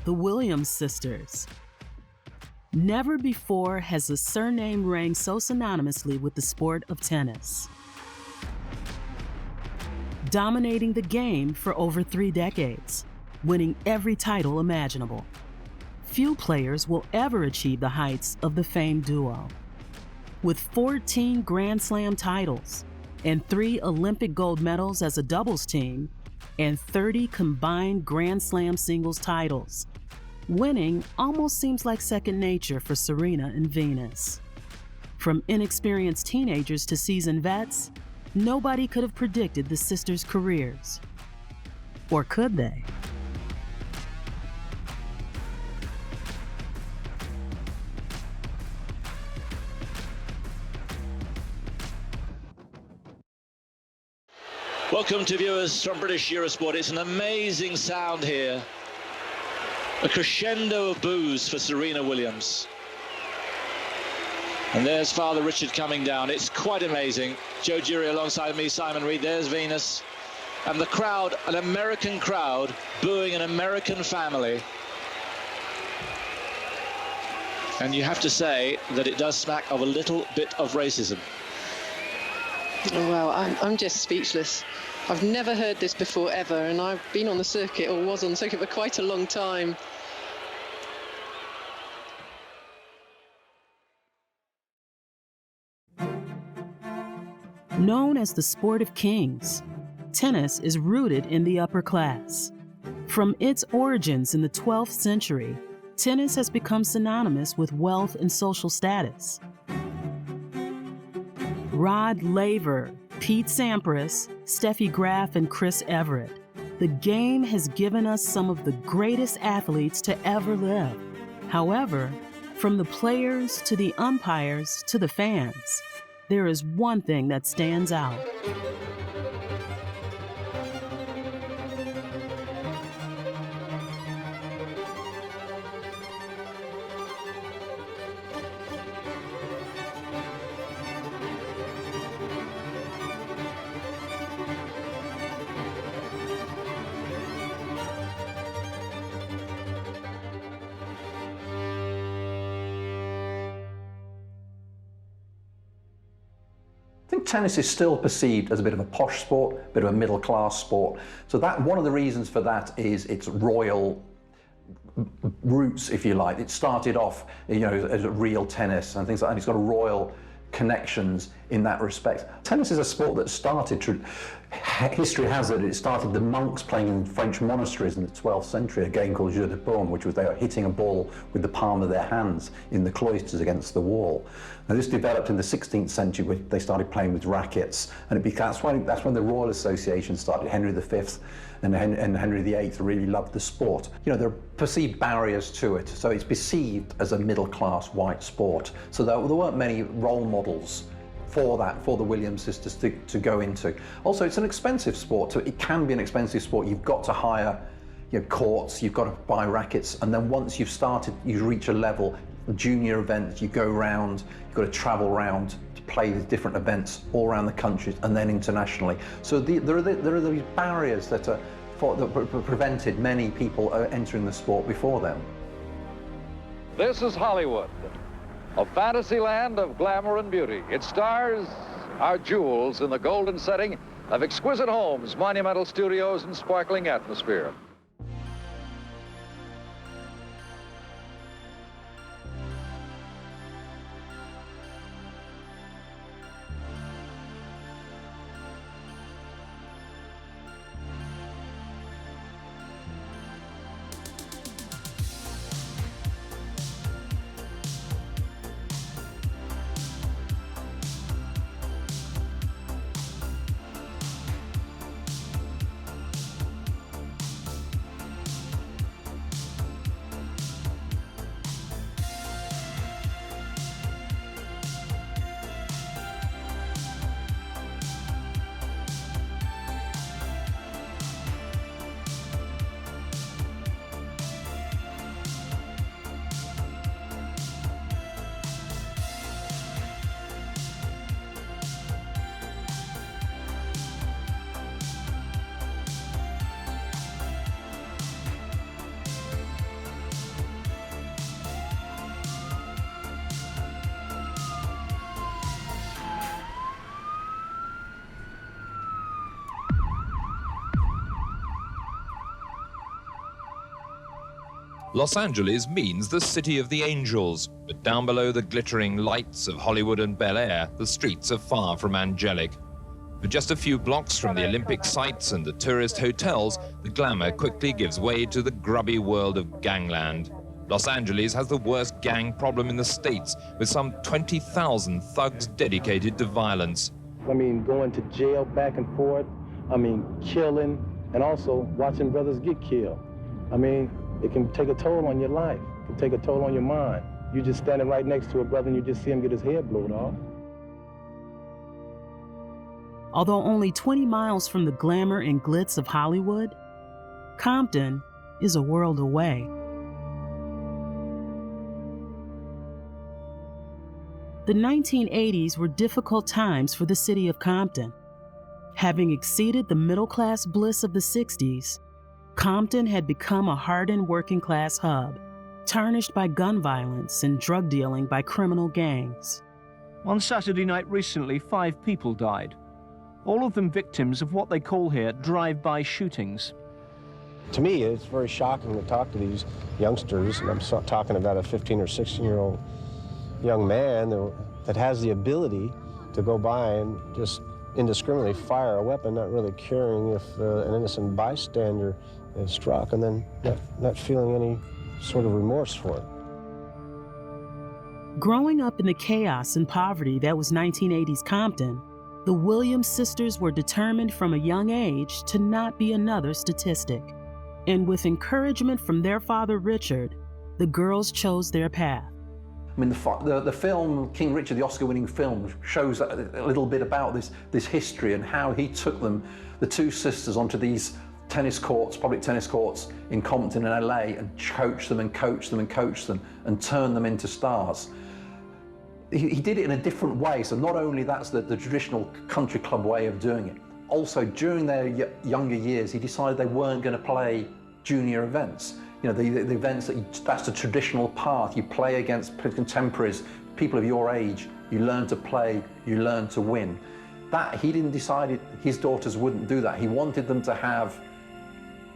the Williams sisters. Never before has a surname rang so synonymously with the sport of tennis. Dominating the game for over 3 decades, winning every title imaginable. Few players will ever achieve the heights of the famed duo. With 14 Grand Slam titles and 3 Olympic gold medals as a doubles team and 30 combined Grand Slam singles titles, winning almost seems like second nature for Serena and Venus. From inexperienced teenagers to seasoned vets, nobody could have predicted the sisters' careers. Or could they? Welcome to viewers from British Eurosport. It's an amazing sound here. A crescendo of boos for Serena Williams. And there's Father Richard coming down. It's quite amazing. Joe Jury alongside me, Simon Reed. There's Venus. And the crowd, an American crowd, booing an American family. And you have to say that it does smack of a little bit of racism. Oh, wow, I'm just speechless. I've never heard this before, ever, and I've been on the circuit, or was on the circuit, for quite a long time. Known as the sport of kings, tennis is rooted in the upper class. From its origins in the 12th century, tennis has become synonymous with wealth and social status. Rod Laver, Pete Sampras, Steffi Graf, and Chris Everett. The game has given us some of the greatest athletes to ever live. However, from the players to the umpires to the fans, there is one thing that stands out. I think tennis is still perceived as a bit of a posh sport, a bit of a middle-class sport. So that one of the reasons for that is its royal roots, if you like. It started off, as a real tennis and things like that. And it's got a royal connections in that respect. Tennis is a sport that started, history has it started the monks playing in French monasteries in the 12th century, a game called Jeu de Paume, which was they were hitting a ball with the palm of their hands in the cloisters against the wall. Now this developed in the 16th century when they started playing with rackets, and that's when the Royal Association started. Henry V and Henry VIII really loved the sport. There are perceived barriers to it, so it's perceived as a middle-class white sport. So there weren't many role models for the Williams sisters to go into. Also, it's an expensive sport, so it can be an expensive sport. You've got to hire courts, you've got to buy rackets, and then once you've started, you reach a level, junior events, you go round, you've got to travel around to play these different events all around the country and then internationally. So there are these barriers that prevented many people entering the sport before them. This is Hollywood, a fantasy land of glamour and beauty. Its stars are jewels in the golden setting of exquisite homes, monumental studios, and sparkling atmosphere. Los Angeles means the city of the angels, but down below the glittering lights of Hollywood and Bel Air, the streets are far from angelic. For just a few blocks from the Olympic sites and the tourist hotels, the glamour quickly gives way to the grubby world of gangland. Los Angeles has the worst gang problem in the States, with some 20,000 thugs dedicated to violence. I mean, going to jail back and forth, I mean, killing, and also watching brothers get killed. I mean, it can take a toll on your life. It can take a toll on your mind. You're just standing right next to a brother and you just see him get his head blown off. Although only 20 miles from the glamour and glitz of Hollywood, Compton is a world away. The 1980s were difficult times for the city of Compton. Having exceeded the middle-class bliss of the 60s, Compton had become a hardened working-class hub, tarnished by gun violence and drug dealing by criminal gangs. On Saturday night recently, 5 people died, all of them victims of what they call here drive-by shootings. To me, it's very shocking to talk to these youngsters, and I'm talking about a 15 or 16-year-old young man that has the ability to go by and just indiscriminately fire a weapon, not really caring if an innocent bystander is struck, and then not feeling any sort of remorse for it. Growing up in the chaos and poverty that was 1980s Compton, the Williams sisters were determined from a young age to not be another statistic. And with encouragement from their father, Richard, the girls chose their path. I mean, the film, King Richard, the Oscar-winning film, shows a little bit about this history and how he took them, the 2 sisters, onto these tennis courts, public tennis courts in Compton and LA, and coached them and coached them and coached them and turned them into stars. He did it in a different way, so not only that's the traditional country club way of doing it, also during their younger years, he decided they weren't going to play junior events. You know, the events that's the traditional path. You play against contemporaries, people of your age. You learn to play, you learn to win. That he didn't decide his daughters wouldn't do that. He wanted them to have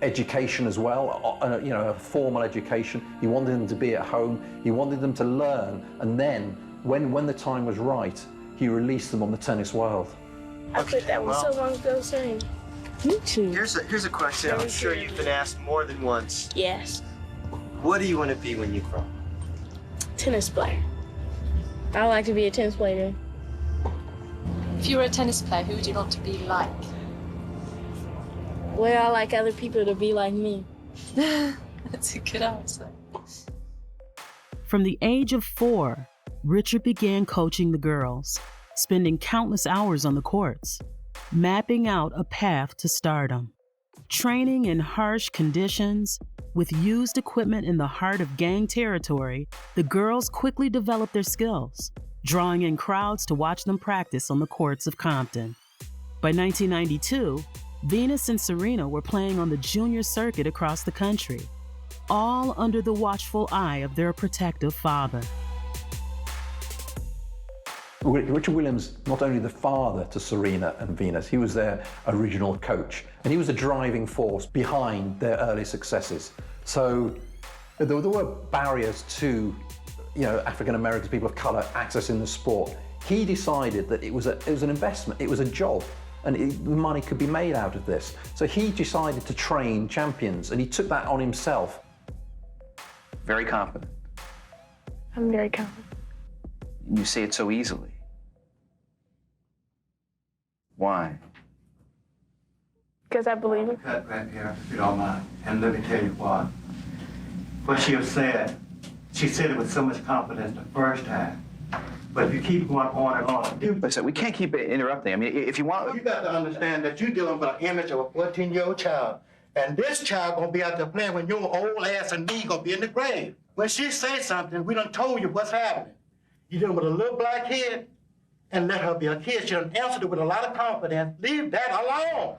education as well, you know, a formal education. He wanted them to be at home. He wanted them to learn, and then when the time was right, he released them on the tennis world. I put that one so long ago, Serena. Me too. Here's a question I'm sure you've been asked more than once. Yes. What do you want to be when you grow up? Tennis player. I like to be a tennis player. If you were a tennis player, who would you want to be like? Well, I like other people to be like me. That's a good answer. From the age of 4, Richard began coaching the girls, spending countless hours on the courts, mapping out a path to stardom. Training in harsh conditions, with used equipment in the heart of gang territory, the girls quickly developed their skills, drawing in crowds to watch them practice on the courts of Compton. By 1992, Venus and Serena were playing on the junior circuit across the country, all under the watchful eye of their protective father. Richard Williams, not only the father to Serena and Venus, he was their original coach, and he was the driving force behind their early successes. So there were barriers to, you know, African Americans, people of color, accessing the sport. He decided that it was an investment, it was a job, and the money could be made out of this. So he decided to train champions, and he took that on himself. Very confident. I'm very confident. You say it so easily. Why? Because I believe it. Cut right here, if you don't mind. And let me tell you what she said it with so much confidence the first time. But if you keep going on and on. Listen, we can't keep interrupting. I mean, if you want... You got to understand that you're dealing with an image of a 14-year-old child. And this child gonna be out there playing when your old ass and me gonna be in the grave. When she says something, we done told you what's happening. You're dealing with a little black kid, and let her be a kid. She done answered it with a lot of confidence. Leave that alone.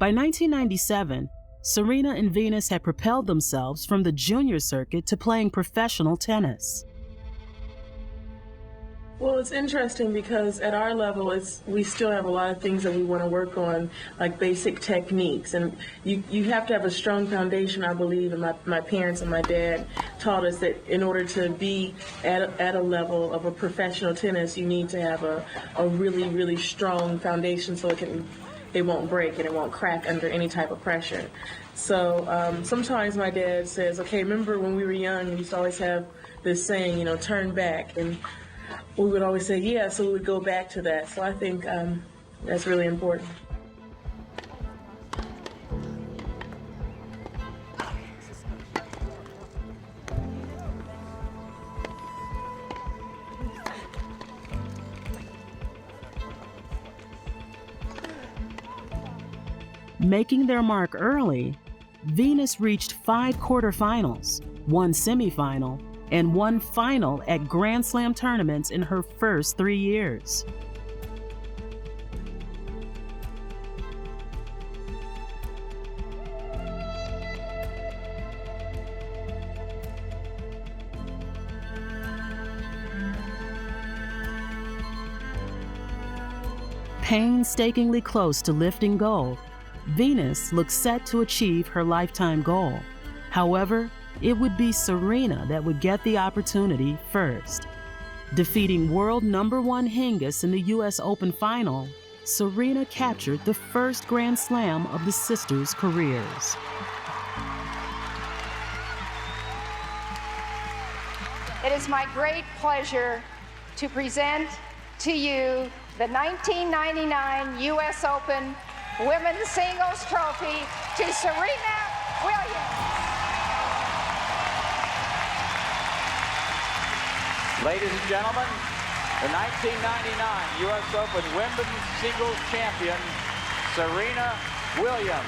By 1997, Serena and Venus had propelled themselves from the junior circuit to playing professional tennis. Well, it's interesting because at our level, we still have a lot of things that we want to work on, like basic techniques. And you have to have a strong foundation, I believe, and my parents and my dad taught us that in order to be at a level of a professional tennis, you need to have a really, really strong foundation so it won't break and it won't crack under any type of pressure. So sometimes my dad says, okay, remember when we were young, we used to always have this saying, turn back. And we would always say, yeah, so we would go back to that. So I think that's really important. Making their mark early, Venus reached 5 quarterfinals, 1 semifinal, and 1 final at Grand Slam tournaments in her first 3 years. Painstakingly close to lifting gold, Venus looks set to achieve her lifetime goal. However, it would be Serena that would get the opportunity first. Defeating world #1 Hingis in the US Open final, Serena captured the first Grand Slam of the sisters' careers. It is my great pleasure to present to you the 1999 US Open Women's Singles Trophy to Serena Williams. Ladies and gentlemen, the 1999 US Open Women's Singles Champion, Serena Williams.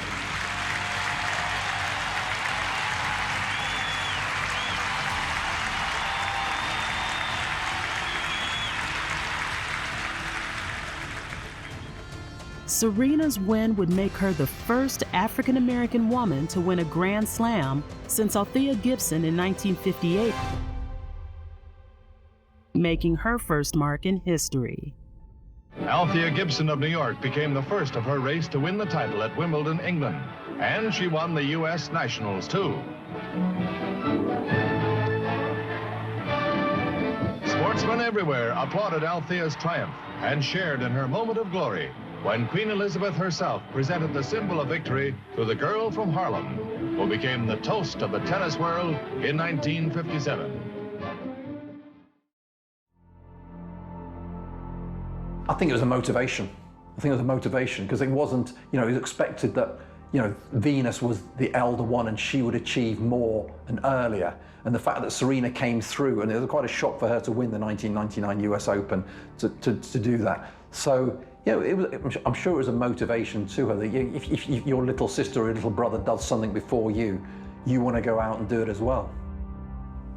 Serena's win would make her the first African-American woman to win a Grand Slam since Althea Gibson in 1958, making her first mark in history. Althea Gibson of New York became the first of her race to win the title at Wimbledon, England, and she won the U.S. Nationals, too. Sportsmen everywhere applauded Althea's triumph and shared in her moment of glory when Queen Elizabeth herself presented the symbol of victory to the girl from Harlem, who became the toast of the tennis world in 1957. I think it was a motivation. Because it wasn't, it was expected that, Venus was the elder one and she would achieve more and earlier. And the fact that Serena came through, and it was quite a shock for her to win the 1999 US Open to do that. So, I'm sure it was a motivation to her that if your little sister or little brother does something before you want to go out and do it as well.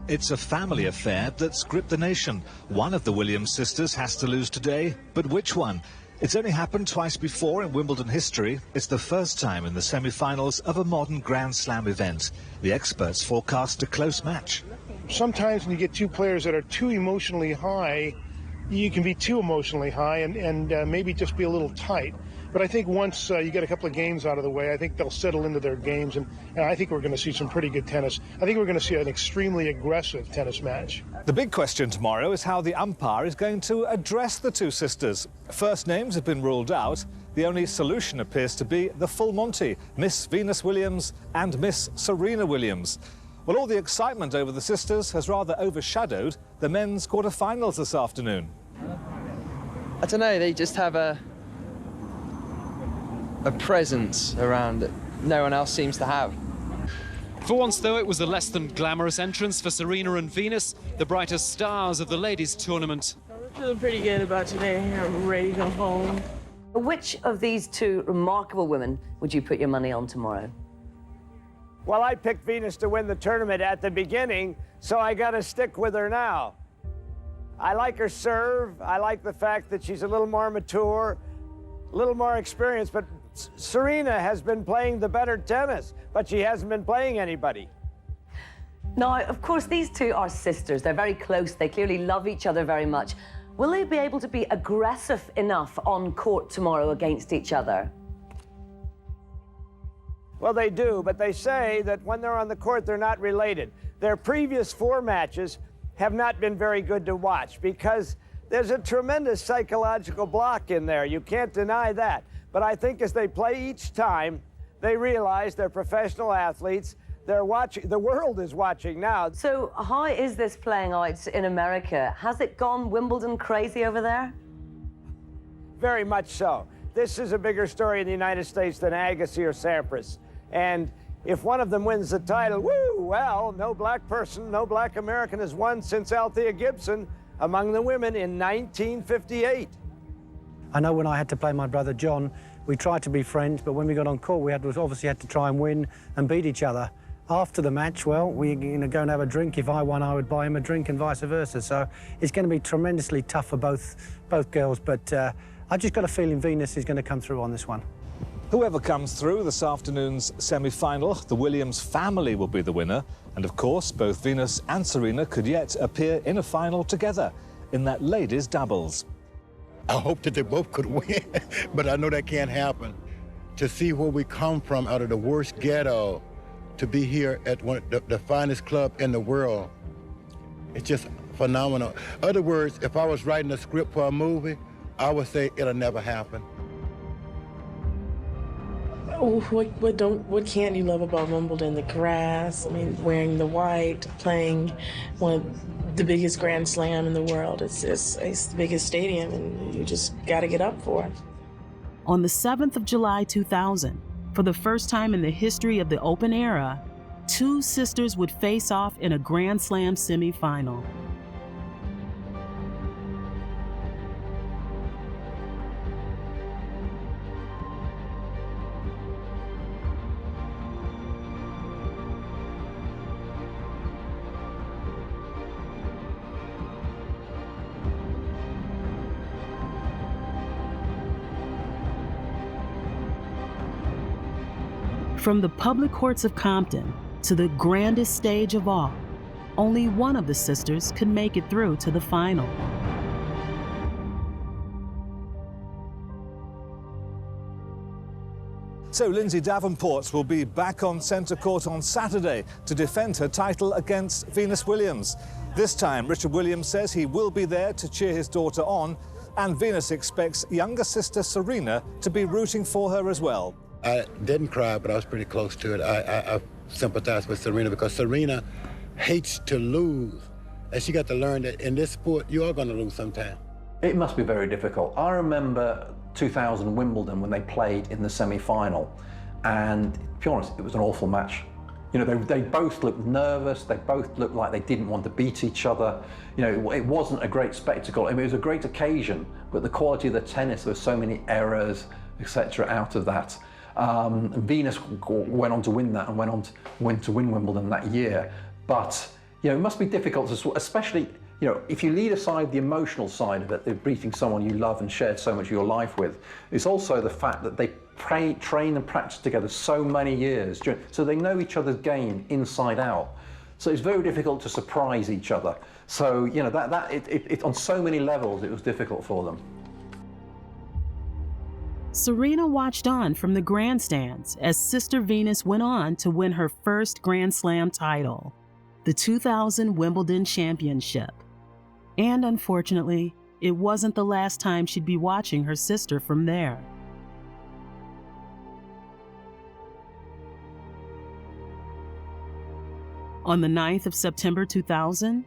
It's a family affair that's gripped the nation. One of the Williams sisters has to lose today, but which one? It's only happened twice before in Wimbledon history. It's the first time in the semi-finals of a modern Grand Slam event. The experts forecast a close match. Sometimes when you get two players that are too emotionally high, you can be too emotionally high and maybe just be a little tight. But I think once you get a couple of games out of the way, I think they'll settle into their games, and I think we're going to see some pretty good tennis. I think we're going to see an extremely aggressive tennis match. The big question tomorrow is how the umpire is going to address the two sisters. First names have been ruled out. The only solution appears to be the full Monty, Miss Venus Williams and Miss Serena Williams. Well, all the excitement over the sisters has rather overshadowed the men's quarterfinals this afternoon. I don't know, they just have a presence around that no one else seems to have. For once, though, it was a less than glamorous entrance for Serena and Venus, the brightest stars of the ladies' tournament. I'm feeling pretty good about today. I'm ready to go home. Which of these two remarkable women would you put your money on tomorrow? Well, I picked Venus to win the tournament at the beginning, so I got to stick with her now. I like her serve. I like the fact that she's a little more mature, a little more experienced, but Serena has been playing the better tennis, but she hasn't been playing anybody. Now, of course, these two are sisters. They're very close. They clearly love each other very much. Will they be able to be aggressive enough on court tomorrow against each other? Well, they do, but they say that when they're on the court, they're not related. Their previous 4 matches have not been very good to watch because there's a tremendous psychological block in there. You can't deny that. But I think as they play each time, they realize they're professional athletes. They're watching, the world is watching now. So how is this playing out in America? Has it gone Wimbledon crazy over there? Very much so. This is a bigger story in the United States than Agassi or Sampras. And if one of them wins the title, woo, well, no black person, no black American has won since Althea Gibson among the women in 1958. I know when I had to play my brother John, we tried to be friends, but when we got on court, we obviously had to try and win and beat each other. After the match, well, we go and have a drink. If I won, I would buy him a drink and vice versa. So it's going to be tremendously tough for both girls, but I just got a feeling Venus is going to come through on this one. Whoever comes through this afternoon's semi-final, the Williams family will be the winner. And of course, both Venus and Serena could yet appear in a final together in that ladies' doubles. I hope that they both could win, but I know that can't happen. To see where we come from out of the worst ghetto, to be here at the finest club in the world, it's just phenomenal. In other words, if I was writing a script for a movie, I would say it'll never happen. Oh, what can't you love about Wimbledon? The grass, I mean, wearing the white, playing one of the biggest Grand Slam in the world. It's the biggest stadium, and you just got to get up for it. On the 7th of July 2000, for the first time in the history of the Open era, 2 sisters would face off in a Grand Slam semifinal. From the public courts of Compton to the grandest stage of all, only one of the sisters could make it through to the final. So Lindsay Davenport will be back on centre court on Saturday to defend her title against Venus Williams. This time, Richard Williams says he will be there to cheer his daughter on, and Venus expects younger sister Serena to be rooting for her as well. I didn't cry, but I was pretty close to it. I sympathize with Serena because Serena hates to lose. And she got to learn that in this sport, you are going to lose sometime. It must be very difficult. I remember 2000 Wimbledon when they played in the semi-final. And to be honest, it was an awful match. You know, they both looked nervous. They both looked like they didn't want to beat each other. You know, it wasn't a great spectacle. I mean, it was a great occasion, but the quality of the tennis, there were so many errors, etc. out of that. Venus went on to win that and went to win Wimbledon that year. But, you know, it must be difficult, especially, you know, if you leave aside the emotional side of it, they're beating someone you love and shared so much of your life with. It's also the fact that they train and practice together so many years, so they know each other's game inside out. So it's very difficult to surprise each other. So, you know, on so many levels, it was difficult for them. Serena watched on from the grandstands as Sister Venus went on to win her first Grand Slam title, the 2000 Wimbledon Championship. And unfortunately, it wasn't the last time she'd be watching her sister from there. On the 9th of September 2000,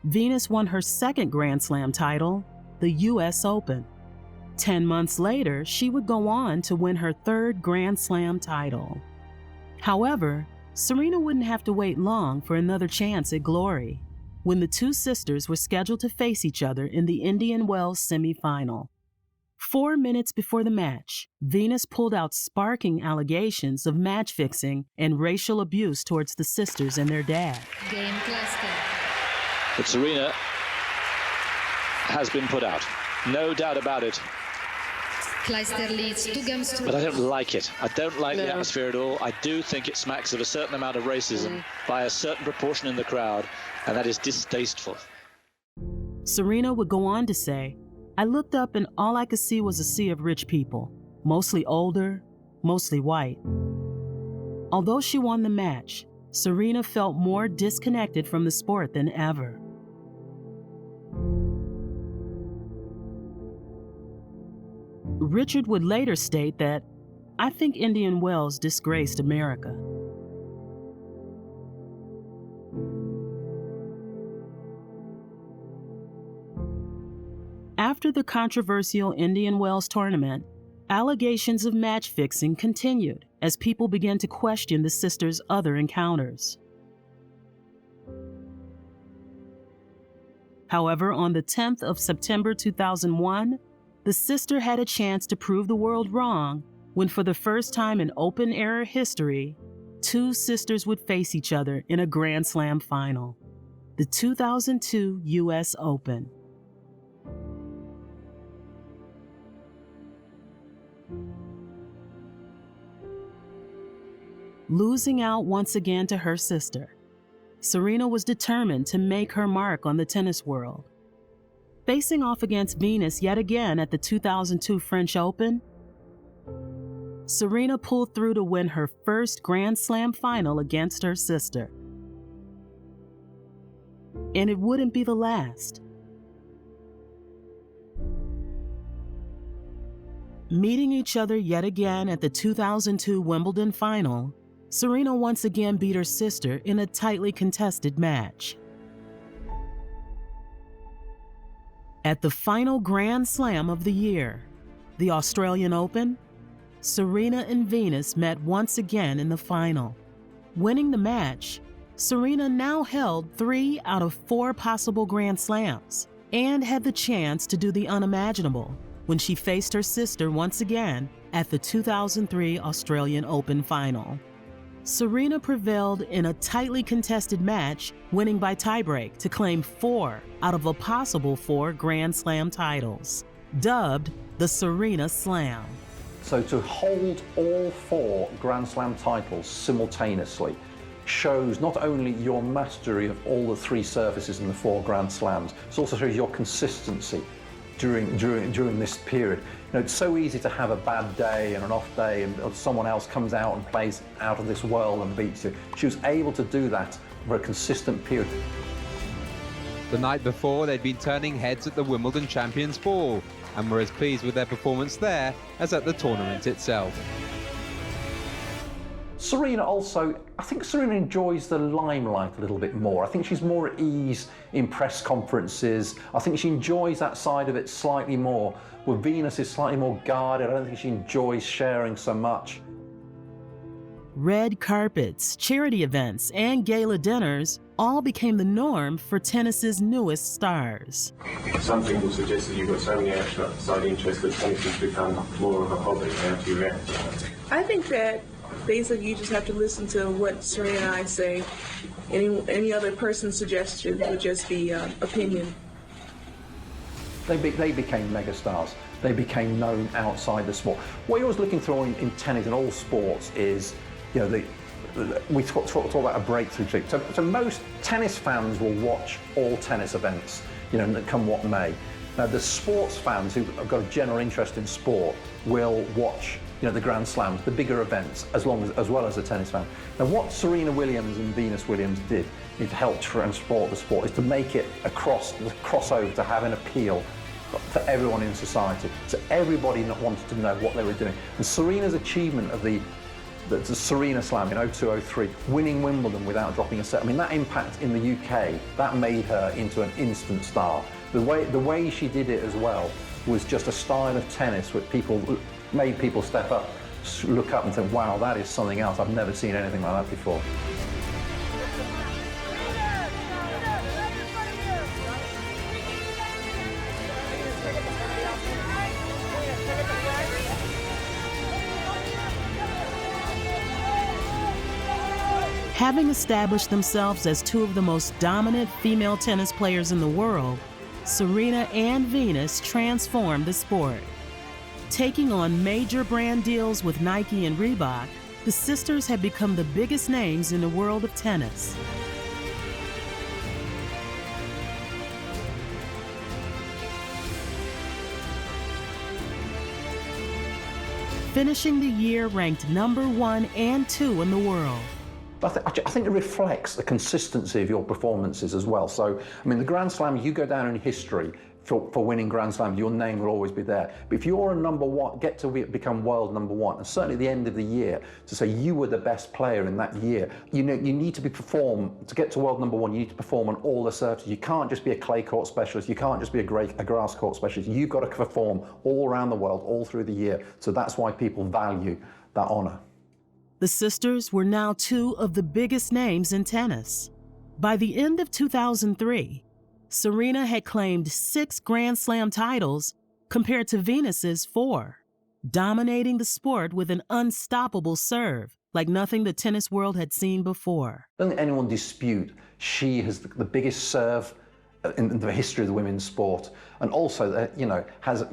Venus won her second Grand Slam title, the US Open. 10 months later, she would go on to win her third Grand Slam title. However, Serena wouldn't have to wait long for another chance at glory, when the 2 sisters were scheduled to face each other in the Indian Wells semifinal. 4 minutes before the match, Venus pulled out sparking allegations of match fixing and racial abuse towards the sisters and their dad. Game cluster. But Serena has been put out. No doubt about it. Kleister leads 2 games to... But I don't like it. I don't like the atmosphere at all. I do think it smacks of a certain amount of racism by a certain proportion in the crowd, and that is distasteful. Serena would go on to say, "I looked up and all I could see was a sea of rich people, mostly older, mostly white." Although she won the match, Serena felt more disconnected from the sport than ever. Richard would later state that, "I think Indian Wells disgraced America." After the controversial Indian Wells tournament, allegations of match fixing continued as people began to question the sisters' other encounters. However, on the 10th of September 2001, the sister had a chance to prove the world wrong when, for the first time in open-era history, two sisters would face each other in a Grand Slam final, the 2002 U.S. Open. Losing out once again to her sister, Serena was determined to make her mark on the tennis world. Facing off against Venus yet again at the 2002 French Open, Serena pulled through to win her first Grand Slam final against her sister. And it wouldn't be the last. Meeting each other yet again at the 2002 Wimbledon final, Serena once again beat her sister in a tightly contested match. At the final Grand Slam of the year, the Australian Open, Serena and Venus met once again in the final. Winning the match, Serena now held 3 out of 4 possible Grand Slams and had the chance to do the unimaginable when she faced her sister once again at the 2003 Australian Open final. Serena prevailed in a tightly contested match, winning by tiebreak to claim 4 out of a possible 4 Grand Slam titles, dubbed the Serena Slam. So to hold all 4 Grand Slam titles simultaneously shows not only your mastery of all the 3 surfaces in the 4 Grand Slams, it also shows your consistency during this period. You know, it's so easy to have a bad day and an off day and someone else comes out and plays out of this world and beats you. She was able to do that for a consistent period. The night before, they'd been turning heads at the Wimbledon Champions Ball and were as pleased with their performance there as at the tournament itself. Serena also, I think Serena enjoys the limelight a little bit more. I think she's more at ease in press conferences. I think she enjoys that side of it slightly more. Where Venus is slightly more guarded, I don't think she enjoys sharing so much. Red carpets, charity events, and gala dinners all became the norm for tennis's newest stars. Some people suggest that you've got so many outside interests that tennis has become more of a hobby. How do you react to that? I think that basically you just have to listen to what Serena and I say. Any other person's suggestion would just be opinion. They became megastars. They became known outside the sport. What you're always looking for in tennis and all sports is, you know, we talk about a breakthrough trick. So most tennis fans will watch all tennis events, you know, come what may. Now the sports fans who have got a general interest in sport will watch, you know, the Grand Slams, the bigger events, as well as the tennis fan. Now what Serena Williams and Venus Williams did to help transport the sport is to make it the crossover to have an appeal for everyone in society. So everybody wanted to know what they were doing. And Serena's achievement of the Serena Slam in 02-03, winning Wimbledon without dropping a set, I mean, that impact in the UK, that made her into an instant star. The way she did it as well was just a style of tennis which made people step up, look up and think, wow, that is something else. I've never seen anything like that before. Having established themselves as 2 of the most dominant female tennis players in the world, Serena and Venus transformed the sport. Taking on major brand deals with Nike and Reebok, the sisters have become the biggest names in the world of tennis. finishing the year ranked #1 and 2 in the world. I think it reflects the consistency of your performances as well. So, I mean, the Grand Slam, you go down in history for winning Grand Slams, your name will always be there. But if you're a #1, get to become world #1, and certainly at the end of the year, to say you were the best player in that year, you need to to get to world #1, you need to perform on all the surfaces. You can't just be a clay court specialist, you can't just be a grass court specialist. You've got to perform all around the world, all through the year. So that's why people value that honor. The sisters were now 2 of the biggest names in tennis. By the end of 2003, Serena had claimed 6 Grand Slam titles compared to Venus's 4, dominating the sport with an unstoppable serve like nothing the tennis world had seen before. I don't think anyone dispute she has the biggest serve in the history of the women's sport, and also, has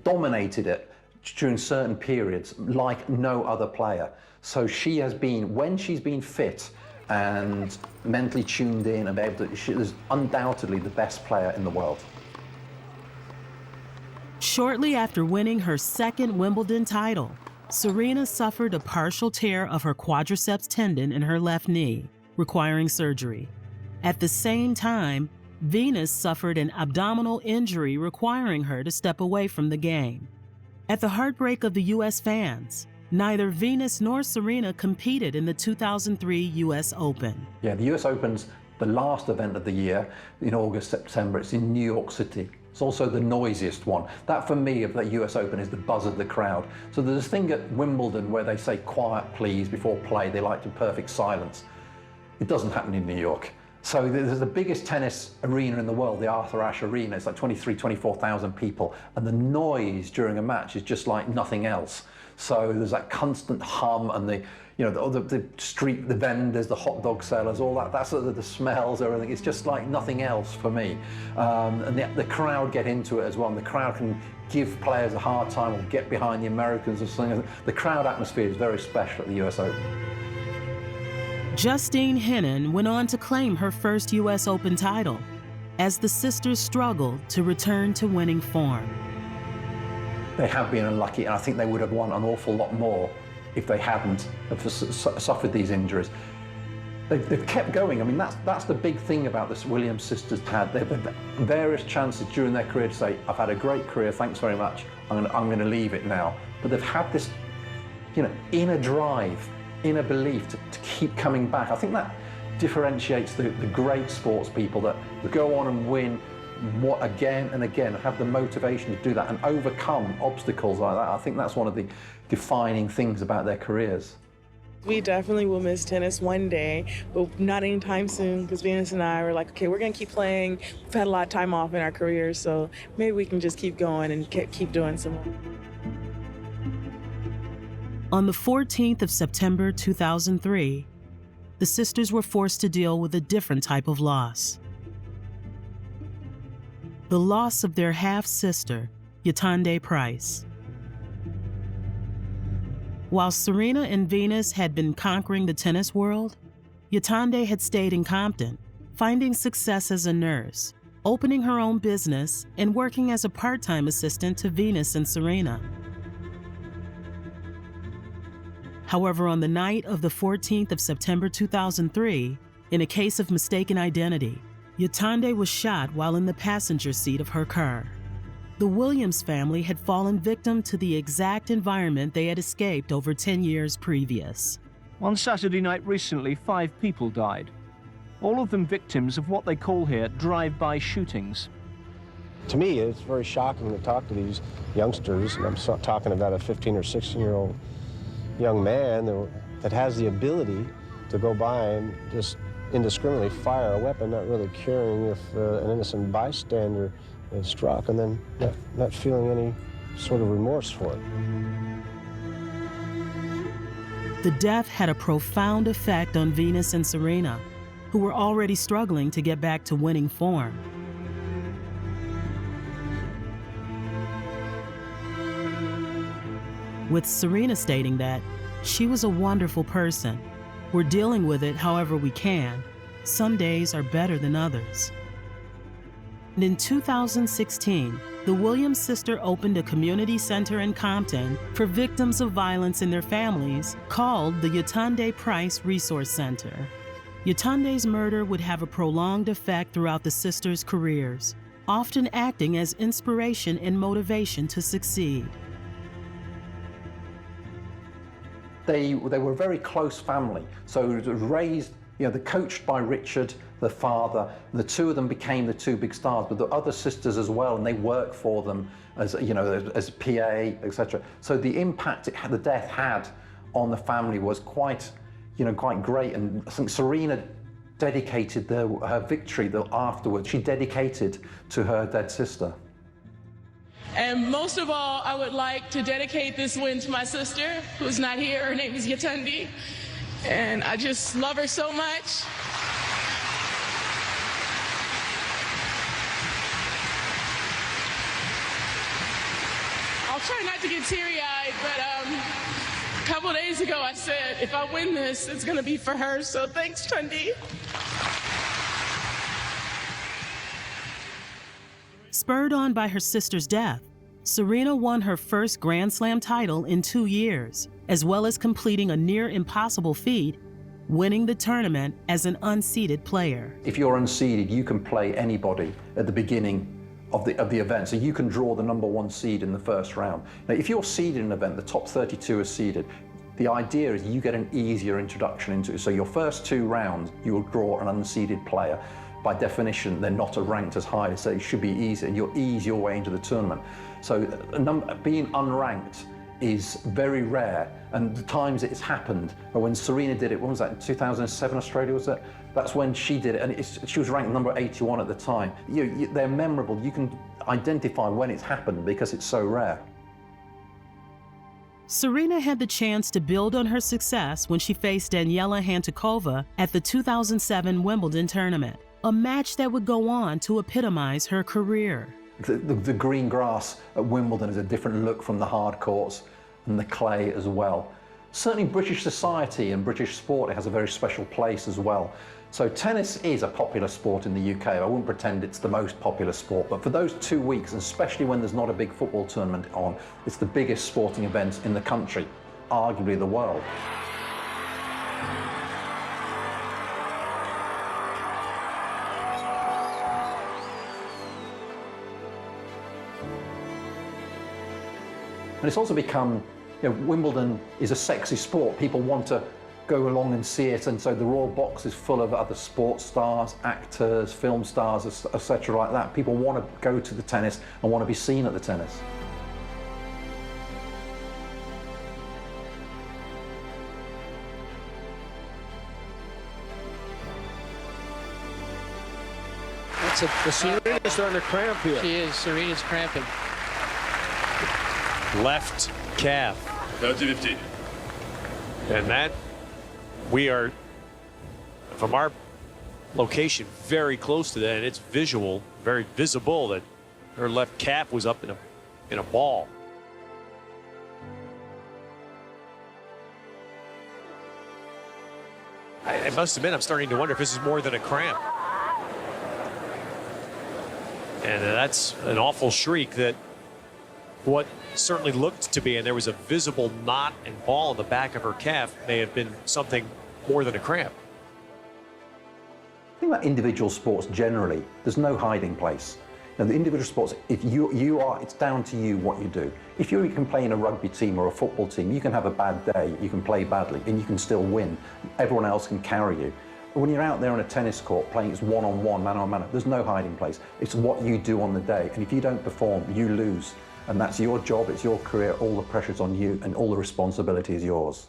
dominated it during certain periods like no other player. So she has been, when she's been fit and mentally tuned in and able to, she is undoubtedly the best player in the world. Shortly after winning her 2nd Wimbledon title, Serena suffered a partial tear of her quadriceps tendon in her left knee, requiring surgery. At the same time, Venus suffered an abdominal injury requiring her to step away from the game. At the heartbreak of the U.S. fans, neither Venus nor Serena competed in the 2003 U.S. Open. Yeah, the U.S. Open's the last event of the year in August, September. It's in New York City. It's also the noisiest one. That, for me, of the US Open is the buzz of the crowd. So there's this thing at Wimbledon where they say, quiet, please, before play. They like to perfect silence. It doesn't happen in New York. So there's the biggest tennis arena in the world, the Arthur Ashe Arena. It's like 24,000 people. And the noise during a match is just like nothing else. So there's that constant hum and the street, the vendors, the hot dog sellers, all that. That's the smells, everything. It's just like nothing else for me. And the crowd get into it as well. And the crowd can give players a hard time or get behind the Americans or something. The crowd atmosphere is very special at the US Open. Justine Henin went on to claim her first U.S. Open title as the sisters struggled to return to winning form. They have been unlucky, and I think they would have won an awful lot more if they hadn't suffered these injuries. They've kept going. I mean, that's the big thing about this Williams sisters had. They've had various chances during their career to say, I've had a great career, thanks very much, I'm going to leave it now. But they've had this, inner drive, inner belief to keep coming back. I think that differentiates the great sports people that go on and win again and again, and have the motivation to do that and overcome obstacles like that. I think that's one of the defining things about their careers. We definitely will miss tennis one day, but not anytime soon, because Venus and I were like, okay, we're going to keep playing. We've had a lot of time off in our careers, so maybe we can just keep going and keep doing some more. On the 14th of September 2003, the sisters were forced to deal with a different type of loss. The loss of their half-sister, Yatande Price. While Serena and Venus had been conquering the tennis world, Yatande had stayed in Compton, finding success as a nurse, opening her own business, and working as a part-time assistant to Venus and Serena. However, on the night of the 14th of September 2003, in a case of mistaken identity, Yatande was shot while in the passenger seat of her car. The Williams family had fallen victim to the exact environment they had escaped over 10 years previous. On Saturday night recently, 5 people died, all of them victims of what they call here drive-by shootings. To me, it's very shocking to talk to these youngsters, and I'm talking about a 15 or 16-year-old young man that has the ability to go by and just indiscriminately fire a weapon, not really caring if an innocent bystander is struck, and then not feeling any sort of remorse for it. The death had a profound effect on Venus and Serena, who were already struggling to get back to winning form. With Serena stating that she was a wonderful person. We're dealing with it however we can. Some days are better than others. And in 2016, the Williams sister opened a community center in Compton for victims of violence in their families called the Yetunde Price Resource Center. Yetunde's murder would have a prolonged effect throughout the sisters' careers, often acting as inspiration and motivation to succeed. They were a very close family, so it was raised, they're coached by Richard, the father. The two of them became the two big stars, but the other sisters as well, and they work for them as, as PA, etc. So the impact the death had on the family was quite great. And I think Serena dedicated her victory afterwards. She dedicated to her dead sister. And most of all, I would like to dedicate this win to my sister, who's not here. Her name is Yetunde, and I just love her so much. I'll try not to get teary-eyed, but a couple days ago I said, if I win this, it's gonna be for her, so thanks, Yetunde. Spurred on by her sister's death, Serena won her first Grand Slam title in 2 years, as well as completing a near-impossible feat, winning the tournament as an unseeded player. If you're unseeded, you can play anybody at the beginning of the event, so you can draw the #1 seed in the first round. Now, if you're seeded in an event, the top 32 are seeded. The idea is you get an easier introduction into it. So your first 2 rounds, you will draw an unseeded player. By definition, they're not ranked as high, so it should be easy, and you'll ease your way into the tournament. So being unranked is very rare, and the times it's happened, when Serena did it, when was that, 2007 Australia, was it? That's when she did it, and she was ranked number 81 at the time. They're memorable. You can identify when it's happened because it's so rare. Serena had the chance to build on her success when she faced Daniela Hantuchova at the 2007 Wimbledon tournament, a match that would go on to epitomize her career. The green grass at Wimbledon is a different look from the hard courts and the clay as well. Certainly British society and British sport, it has a very special place as well. So tennis is a popular sport in the UK. I wouldn't pretend it's the most popular sport, but for those 2 weeks, and especially when there's not a big football tournament on, it's the biggest sporting event in the country, arguably the world. And it's also become, Wimbledon is a sexy sport. People want to go along and see it, and so the Royal Box is full of other sports stars, actors, film stars, etc. like that. People want to go to the tennis and want to be seen at the tennis. Serena's starting to cramp here. She is. Serena's cramping. Left calf. 30-50. And that, we are, from our location, very close to that, and it's visual, very visible that her left calf was up in a ball. I must admit, I'm starting to wonder if this is more than a cramp. And that's an awful shriek that what certainly looked to be, and there was a visible knot and ball in the back of her calf, may have been something more than a cramp. I think about individual sports generally, there's no hiding place. Now, the individual sports, if you are, it's down to you what you do. If you can play in a rugby team or a football team, you can have a bad day, you can play badly, and you can still win. Everyone else can carry you. But when you're out there on a tennis court playing, it's one-on-one, man-on-man, there's no hiding place. It's what you do on the day, and if you don't perform, you lose. And that's your job, it's your career, all the pressure's on you, and all the responsibility is yours.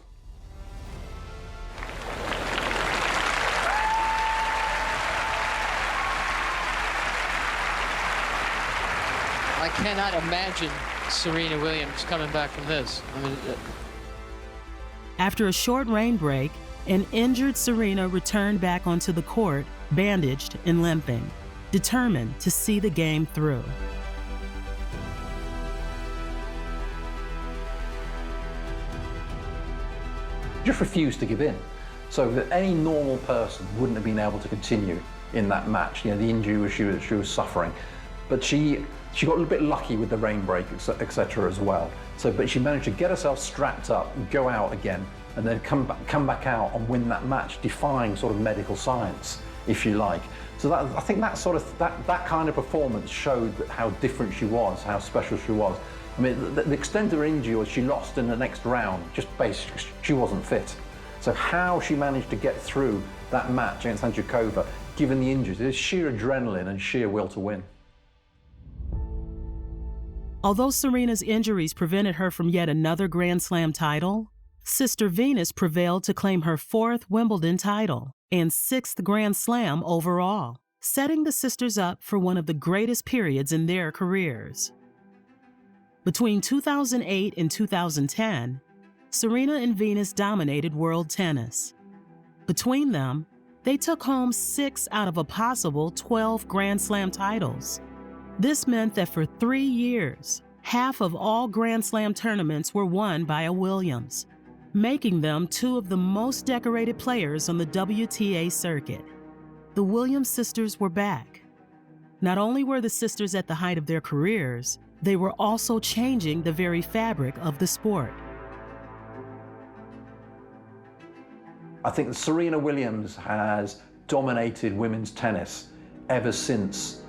I cannot imagine Serena Williams coming back from this. After a short rain break, an injured Serena returned back onto the court, bandaged and limping, determined to see the game through. Just refused to give in. So that any normal person wouldn't have been able to continue in that match. The injury she was suffering. But she She got a little bit lucky with the rain break, etc. as well. So, but she managed to get herself strapped up, and go out again, and then come back out and win that match, defying sort of medical science, if you like. So that, I think that kind of performance showed how different she was, how special she was. I mean, the extent of her injury was she lost in the next round, just basically she wasn't fit. So how she managed to get through that match against Andrikova, given the injuries, is sheer adrenaline and sheer will to win. Although Serena's injuries prevented her from yet another Grand Slam title, sister Venus prevailed to claim her 4th Wimbledon title and 6th Grand Slam overall, setting the sisters up for one of the greatest periods in their careers. Between 2008 and 2010, Serena and Venus dominated world tennis. Between them, they took home 6 out of a possible 12 Grand Slam titles. This meant that for 3 years, half of all Grand Slam tournaments were won by a Williams, making them 2 of the most decorated players on the WTA circuit. The Williams sisters were back. Not only were the sisters at the height of their careers, they were also changing the very fabric of the sport. I think that Serena Williams has dominated women's tennis ever since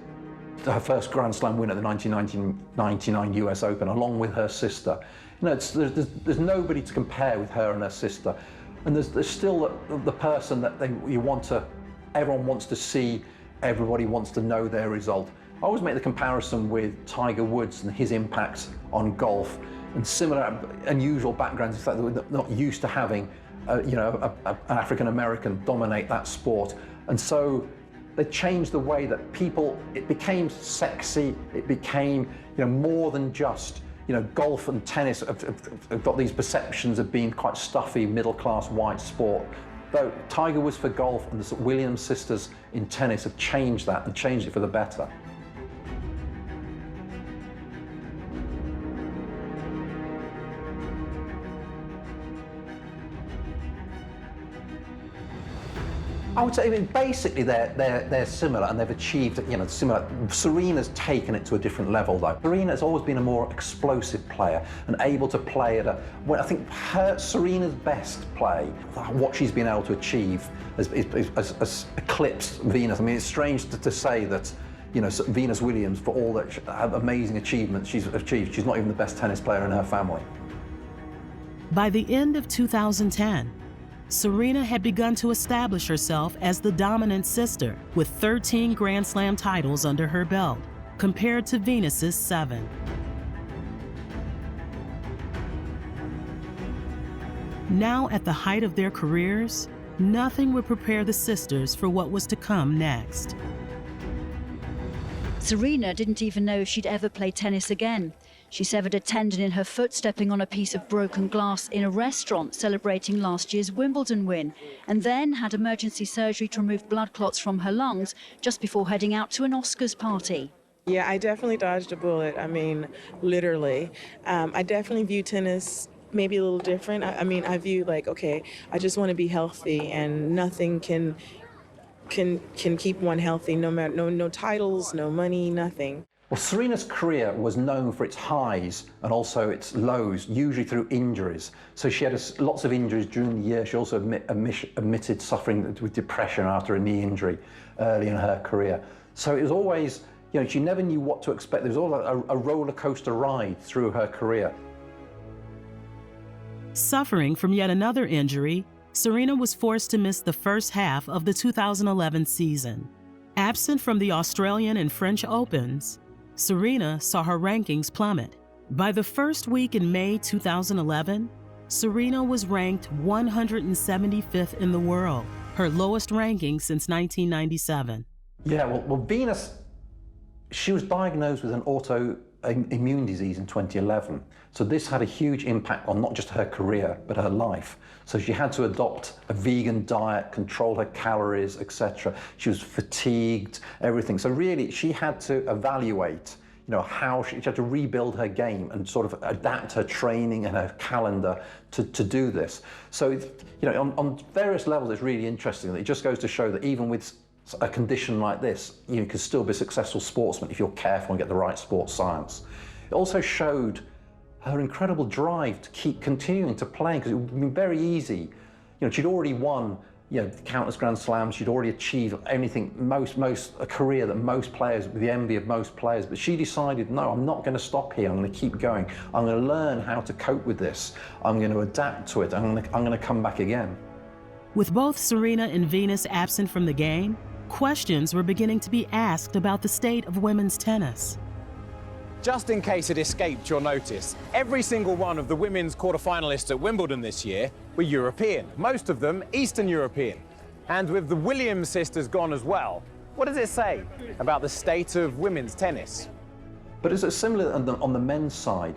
her first Grand Slam win at the 1999 US Open, along with her sister. You know, there's nobody to compare with her and her sister. And there's still the person that everyone wants to see, everybody wants to know their result. I always make the comparison with Tiger Woods and his impact on golf, and similar unusual backgrounds, in fact, that we're not used to having an African-American dominate that sport. And so they changed the way that it became sexy, it became more than just, golf and tennis have got these perceptions of being quite stuffy, middle-class white sport. Though Tiger Woods for golf and the Williams sisters in tennis have changed that and changed it for the better. I would say, basically they're similar, and they've achieved, similar. Serena's taken it to a different level, though. Serena's always been a more explosive player and able to play at I think Serena's best play, what she's been able to achieve, has eclipsed Venus. I mean, it's strange to say that, Venus Williams, for all that amazing achievements she's achieved, she's not even the best tennis player in her family. By the end of 2010, Serena had begun to establish herself as the dominant sister with 13 Grand Slam titles under her belt, compared to Venus's 7. Now at the height of their careers, nothing would prepare the sisters for what was to come next. Serena didn't even know if she'd ever play tennis again. She severed a tendon in her foot stepping on a piece of broken glass in a restaurant celebrating last year's Wimbledon win, and then had emergency surgery to remove blood clots from her lungs just before heading out to an Oscars party. Yeah, I definitely dodged a bullet. I mean, literally. I definitely view tennis maybe a little different. I view okay, I just want to be healthy, and nothing can keep one healthy, no titles, no money, nothing. Well, Serena's career was known for its highs and also its lows, usually through injuries. So she had lots of injuries during the year. She also admitted suffering with depression after a knee injury early in her career. So it was always, she never knew what to expect. There was always a roller coaster ride through her career. Suffering from yet another injury, Serena was forced to miss the first half of the 2011 season. Absent from the Australian and French Opens, Serena saw her rankings plummet. By the first week in May 2011, Serena was ranked 175th in the world, her lowest ranking since 1997. Yeah, well, Venus, she was diagnosed with an autoimmune disease in 2011. So this had a huge impact on not just her career, but her life. So she had to adopt a vegan diet, control her calories, etc. She was fatigued, everything. So really, she had to evaluate, how she had to rebuild her game and sort of adapt her training and her calendar to do this. So, on various levels, it's really interesting. It just goes to show that even with a condition like this, you can still be a successful sportsman if you're careful and get the right sports science. It also showed her incredible drive to keep continuing to play, because it would have been very easy. You know, she'd already won, you know, countless Grand Slams. She'd already achieved anything, a career that most players, the envy of most players. But she decided, no, I'm not going to stop here. I'm going to keep going. I'm going to learn how to cope with this. I'm going to adapt to it. I'm going to come back again. With both Serena and Venus absent from the game, questions were beginning to be asked about the state of women's tennis. Just in case it escaped your notice, every single one of the women's quarterfinalists at Wimbledon this year were European, most of them Eastern European. And with the Williams sisters gone as well, what does it say about the state of women's tennis? But is it similar on the men's side?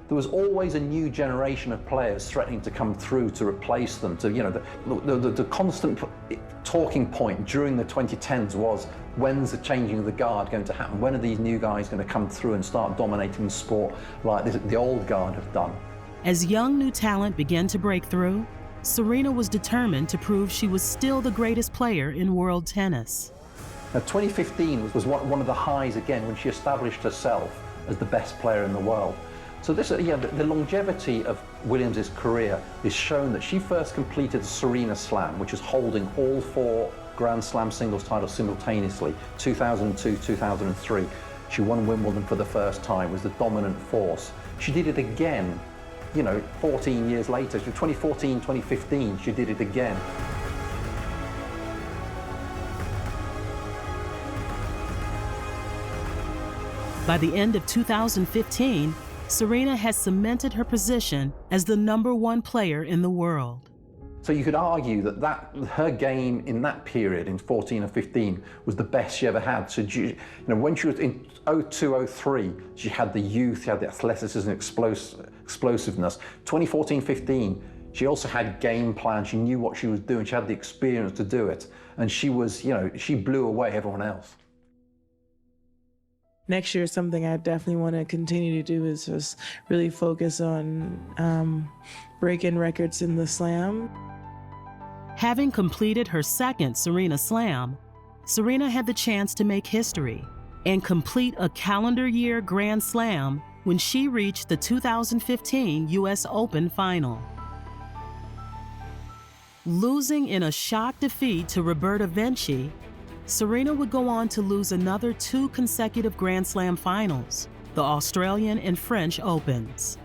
There was always a new generation of players threatening to come through to replace them. To, you know, the constant talking point during the 2010s was, when's the changing of the guard going to happen? When are these new guys going to come through and start dominating the sport like the old guard have done? As young new talent began to break through, Serena was determined to prove she was still the greatest player in world tennis. Now, 2015 was one of the highs again when she established herself as the best player in the world. So this, the longevity of Williams' career is shown that she first completed the Serena Slam, which is holding all 4 Grand Slam singles titles simultaneously, 2002, 2003. She won Wimbledon for the first time, was the dominant force. She did it again, 14 years later. 2014, 2015, she did it again. By the end of 2015, Serena has cemented her position as the #1 player in the world. So you could argue that her game in that period, in 14 and 15, was the best she ever had. So when she was in 02, 03, she had the youth, she had the athleticism, explosiveness. 2014, 15, she also had game plan. She knew what she was doing. She had the experience to do it, and she was, she blew away everyone else. Next year, something I definitely want to continue to do is just really focus on breaking records in the Slam. Having completed her second Serena Slam, Serena had the chance to make history and complete a calendar year Grand Slam when she reached the 2015 US Open final. Losing in a shock defeat to Roberta Vinci, Serena would go on to lose another 2 consecutive Grand Slam finals, the Australian and French Opens.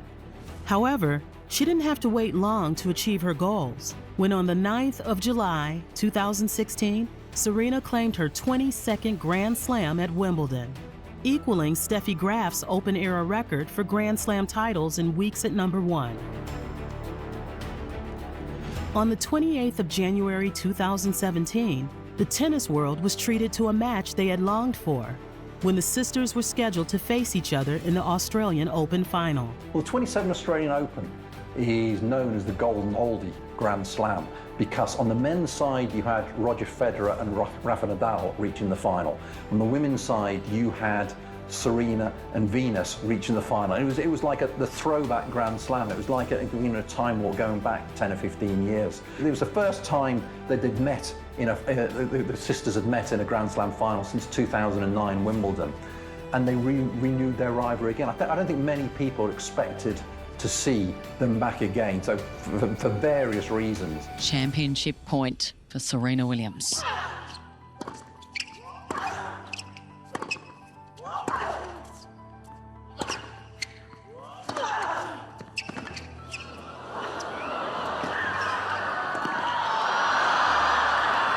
However, she didn't have to wait long to achieve her goals, when on the 9th of July, 2016, Serena claimed her 22nd Grand Slam at Wimbledon, equaling Steffi Graf's Open-era record for Grand Slam titles in weeks at #1. On the 28th of January 2017, the tennis world was treated to a match they had longed for, when the sisters were scheduled to face each other in the Australian Open final. Well, 27 Australian Open is known as the Golden Oldie Grand Slam, because on the men's side you had Roger Federer and Rafa Nadal reaching the final. On the women's side you had Serena and Venus reaching the final. It was like the throwback Grand Slam. It was like a time warp going back 10 or 15 years. It was the first time that they'd met the sisters had met in a Grand Slam final since 2009 Wimbledon, and they renewed their rivalry again. I don't think many people expected to see them back again, so for various reasons. Championship point for Serena Williams.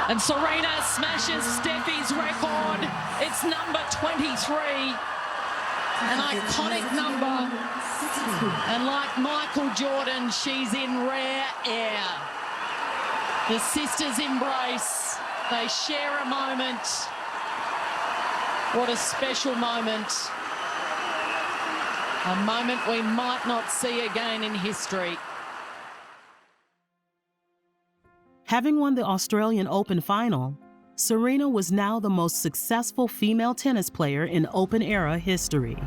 And Serena smashes Steffi's record. It's number 23, an iconic number. And like Michael Jordan, she's in rare air. The sisters embrace. They share a moment. What a special moment. A moment we might not see again in history. Having won the Australian Open final, Serena was now the most successful female tennis player in Open-era history.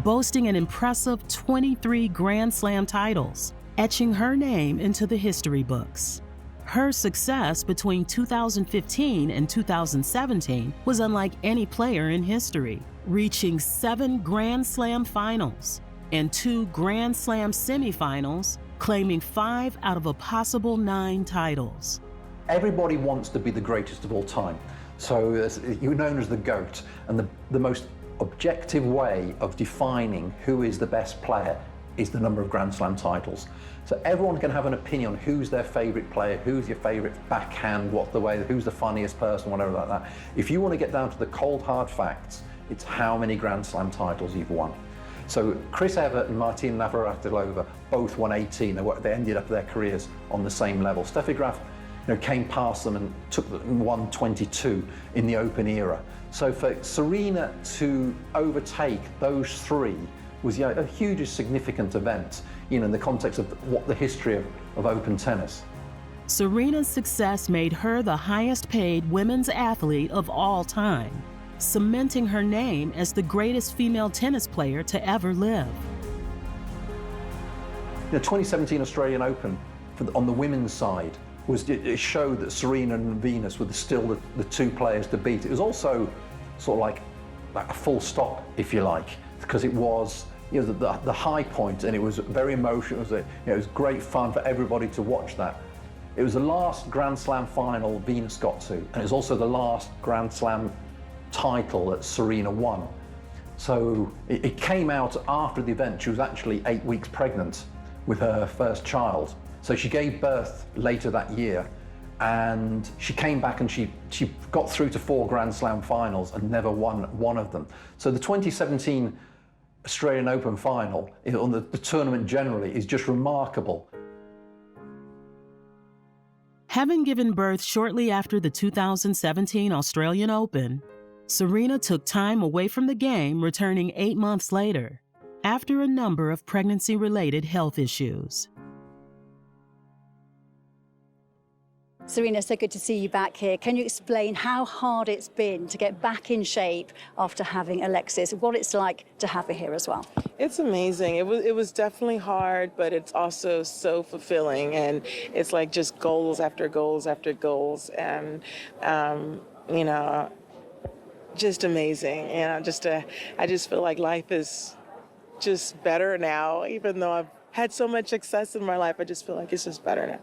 Boasting an impressive 23 Grand Slam titles, etching her name into the history books. Her success between 2015 and 2017 was unlike any player in history, reaching 7 Grand Slam finals and 2 Grand Slam semifinals, claiming 5 out of a possible 9 titles. Everybody wants to be the greatest of all time. So you're known as the GOAT, and the most objective way of defining who is the best player is the number of Grand Slam titles. So everyone can have an opinion on who's their favourite player, who's your favourite backhand, who's the funniest person, whatever like that. If you want to get down to the cold hard facts, it's how many Grand Slam titles you've won. So Chris Evert and Martina Navratilova both won 18. They ended up their careers on the same level. Steffi Graf, came past them and won 22 in the Open era. So for Serena to overtake those 3 was a hugely significant event, in the context of what the history of Open tennis. Serena's success made her the highest paid women's athlete of all time, cementing her name as the greatest female tennis player to ever live. The 2017 Australian Open on the women's side it showed that Serena and Venus were still the 2 players to beat. It was also sort of like a full stop, if you like, because it was the high point, and it was very emotional. It was great fun for everybody to watch that. It was the last Grand Slam final Venus got to, and it was also the last Grand Slam title that Serena won. So it came out after the event. She was actually 8 weeks pregnant with her first child. So she gave birth later that year, and she came back and she got through to 4 Grand Slam finals and never won one of them. So the 2017 Australian Open final, on the tournament generally, is just remarkable. Having given birth shortly after the 2017 Australian Open, Serena took time away from the game, returning 8 months later, after a number of pregnancy-related health issues. Serena, so good to see you back here. Can you explain how hard it's been to get back in shape after having Alexis, what it's like to have her here as well? It's amazing. It was definitely hard, but it's also so fulfilling, and it's like just goals after goals after goals, and just amazing. I just feel like life is just better now. Even though I've had so much success in my life, I just feel like it's just better now.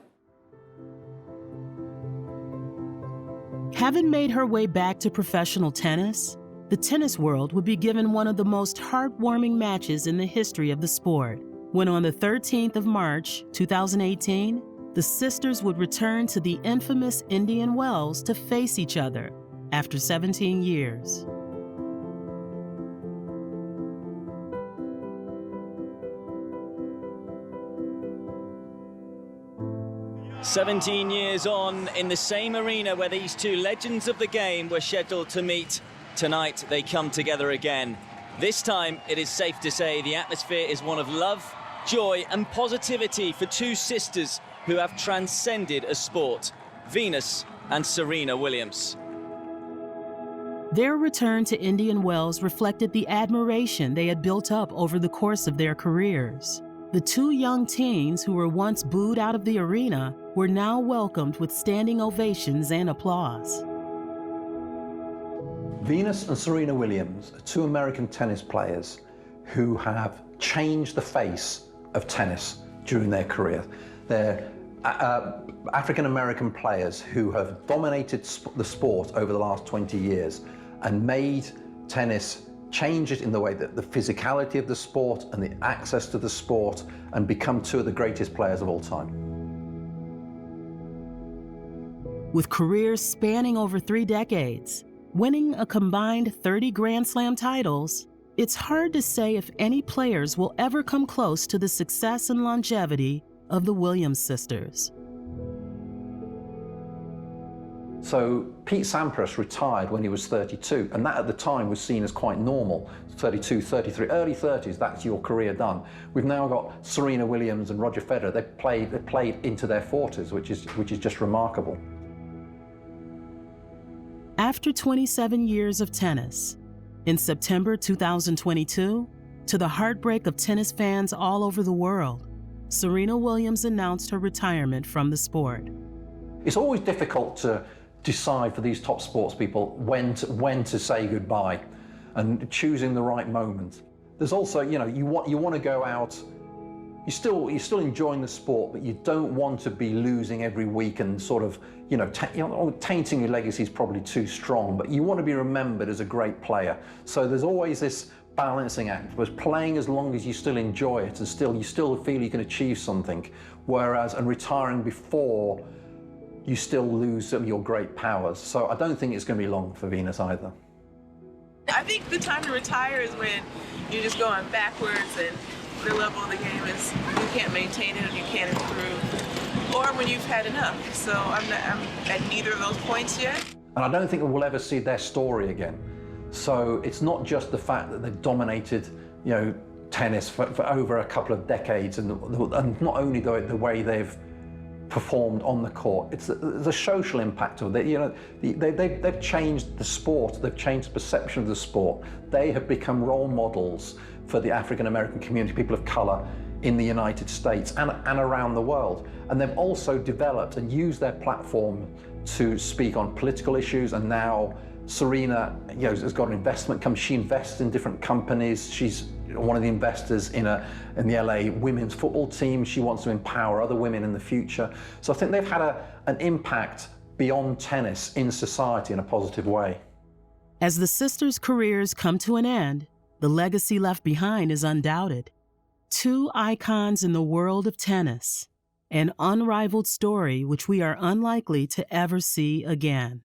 Having made her way back to professional tennis, the tennis world would be given one of the most heartwarming matches in the history of the sport, when on the 13th of March, 2018, the sisters would return to the infamous Indian Wells to face each other after 17 years. "17 years on in the same arena where these 2 legends of the game were scheduled to meet. Tonight they come together again. This time it is safe to say the atmosphere is one of love, joy and positivity for 2 sisters who have transcended a sport, Venus and Serena Williams." Their return to Indian Wells reflected the admiration they had built up over the course of their careers. The 2 young teens who were once booed out of the arena were now welcomed with standing ovations and applause. Venus and Serena Williams are 2 American tennis players who have changed the face of tennis during their career. They're African-American players who have dominated the sport over the last 20 years and made tennis, change it in the way that the physicality of the sport and the access to the sport, and become 2 of the greatest players of all time. With careers spanning over 3 decades, winning a combined 30 Grand Slam titles, it's hard to say if any players will ever come close to the success and longevity of the Williams sisters. So Pete Sampras retired when he was 32, and that at the time was seen as quite normal. 32, 33, early 30s, that's your career done. We've now got Serena Williams and Roger Federer. They played into their 40s, which is just remarkable. After 27 years of tennis, in September 2022, to the heartbreak of tennis fans all over the world, Serena Williams announced her retirement from the sport. It's always difficult to decide for these top sports people when to say goodbye and choosing the right moment. There's also, you know, you want to go out, you're still enjoying the sport, but you don't want to be losing every week and sort of, tainting your legacy is probably too strong, but you want to be remembered as a great player. So there's always this balancing act, was playing as long as you still enjoy it and you still feel you can achieve something, and retiring before you still lose some of your great powers. So I don't think it's going to be long for Venus either. I think the time to retire is when you're just going backwards and the level of the game is you can't maintain it or you can't improve, or when you've had enough. So I'm at neither of those points yet. And I don't think we'll ever see their story again. So it's not just the fact that they've dominated, tennis for over a couple of decades, and not only the way they've performed on the court, it's the social impact of it. They've changed the sport, they've changed the perception of the sport. They have become role models for the African American community, people of color in the United States and around the world. And they've also developed and used their platform to speak on political issues. And now Serena, has got an investment company. She invests in different companies. She's one of the investors in the LA women's football team. She wants to empower other women in the future. So I think they've had an impact beyond tennis in society in a positive way. As the sisters' careers come to an end, the legacy left behind is undoubted. Two icons in the world of tennis, an unrivaled story which we are unlikely to ever see again.